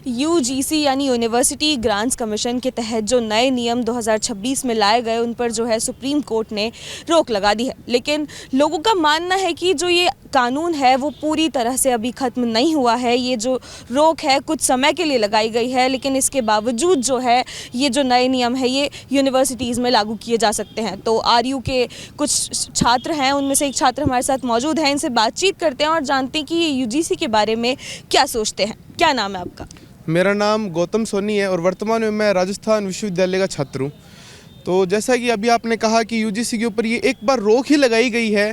UGC यानी university grants commission के तहत जो नए नियम 2026 में लाए गए उन पर जो है सुप्रीम कोर्ट ने रोक लगा दी है। लेकिन लोगों का मानना है कि जो ये कानून है वो पूरी तरह से अभी ख़त्म नहीं हुआ है। ये जो रोक है कुछ समय के लिए लगाई गई है, लेकिन इसके बावजूद जो है ये जो नए नियम है ये यूनिवर्सिटीज़ में लागू किए जा सकते हैं। तो आरयू के कुछ छात्र हैं, उनमें से एक छात्र हमारे साथ मौजूद हैं, इनसे बातचीत करते हैं और जानते हैं कि ये यूजीसी के बारे में क्या सोचते हैं। क्या नाम है आपका? मेरा नाम गौतम सोनी है और वर्तमान में मैं राजस्थान विश्वविद्यालय का छात्र हूँ। तो जैसा कि अभी आपने कहा कि यूजीसी के ऊपर ये एक बार रोक ही लगाई गई है।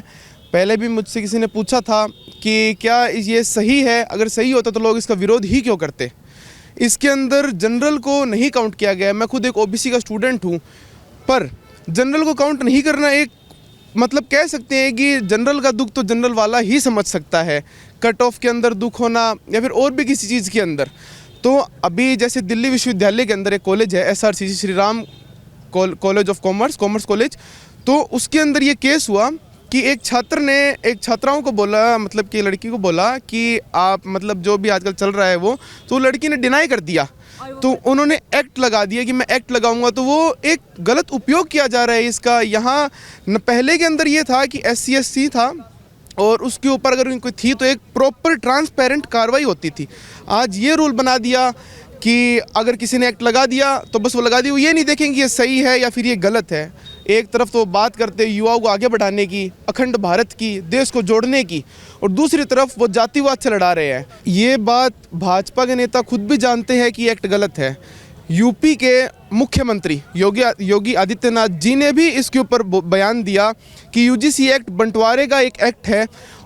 पहले भी मुझसे किसी ने पूछा था कि क्या ये सही है, अगर सही होता तो लोग इसका विरोध ही क्यों करते। इसके अंदर जनरल को नहीं काउंट किया गया। मैं खुद एक ओबीसी का स्टूडेंट हूँ, पर जनरल को काउंट नहीं करना एक मतलब कह सकते हैं कि जनरल का दुख तो जनरल वाला ही समझ सकता है। कट ऑफ के अंदर दुख होना या फिर और भी किसी चीज़ के अंदर। तो अभी जैसे दिल्ली विश्वविद्यालय के अंदर एक कॉलेज है SRCC Shri Ram college of commerce college, तो उसके अंदर ये केस हुआ कि एक छात्र ने एक छात्राओं को बोला, मतलब कि लड़की को बोला कि आप मतलब जो भी आजकल चल रहा है वो, तो लड़की ने डिनाई कर दिया। तो उन्होंने एक्ट लगा दिया कि मैं एक्ट लगाऊंगा। तो वो एक गलत उपयोग किया जा रहा है इसका। यहाँ पहले के अंदर ये था कि SC था और उसके ऊपर अगर कोई थी तो एक प्रॉपर ट्रांसपेरेंट कार्रवाई होती थी। आज ये रूल बना दिया कि अगर किसी ने एक्ट लगा दिया तो बस वो लगा दिया, वो ये नहीं देखेंगे ये सही है या फिर ये गलत है। एक तरफ तो बात करते युवाओं को आगे बढ़ाने की, अखंड भारत की, देश को जोड़ने की, और दूसरी तरफ वो जातिवाद से लड़ा रहे हैं। ये बात भाजपा के नेता खुद भी जानते हैं कि एक्ट गलत है। यूपी के मुख्यमंत्री योगी आदित्यनाथ जी ने भी इसके ऊपर बयान दिया कि यूजीसी एक्ट बंटवारे का एक एक्ट है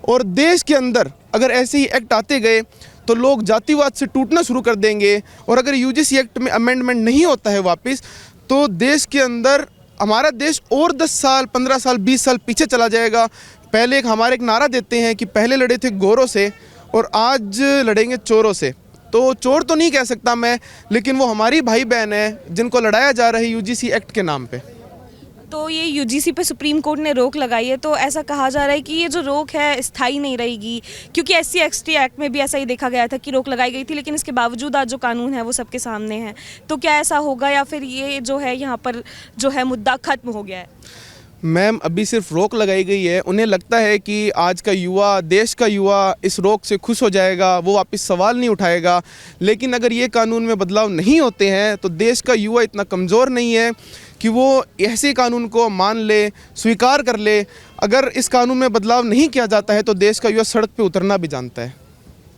और देश के अंदर अगर ऐसे ही एक्ट आते गए तो लोग जातिवाद से टूटना शुरू कर देंगे। और अगर यूजीसी एक्ट में अमेंडमेंट नहीं होता है वापस, तो देश के अंदर हमारा देश और 10 साल 15 साल 20 साल पीछे चला जाएगा। पहले हमारे एक नारा देते हैं कि पहले लड़े थे गोरों से और आज लड़ेंगे चोरों से। तो चोर तो नहीं कह सकता मैं, लेकिन वो हमारी भाई बहन है जिनको लड़ाया जा रहा है यूजीसी एक्ट के नाम पे। तो ये यूजीसी पे सुप्रीम कोर्ट ने रोक लगाई है, तो ऐसा कहा जा रहा है कि ये जो रोक है स्थायी नहीं रहेगी, क्योंकि SC/ST एक्ट में भी ऐसा ही देखा गया था कि रोक लगाई गई थी, लेकिन इसके बावजूद आज जो कानून है वो सबके सामने है। तो क्या ऐसा होगा या फिर ये जो है यहाँ पर जो है मुद्दा खत्म हो गया है? मैम, अभी सिर्फ रोक लगाई गई है। उन्हें लगता है कि आज का युवा, देश का युवा इस रोक से खुश हो जाएगा, वो वापस सवाल नहीं उठाएगा। लेकिन अगर ये कानून में बदलाव नहीं होते हैं तो देश का युवा इतना कमज़ोर नहीं है कि वो ऐसे कानून को मान ले, स्वीकार कर ले। अगर इस कानून में बदलाव नहीं किया जाता है तो देश का युवा सड़क पे उतरना भी जानता है।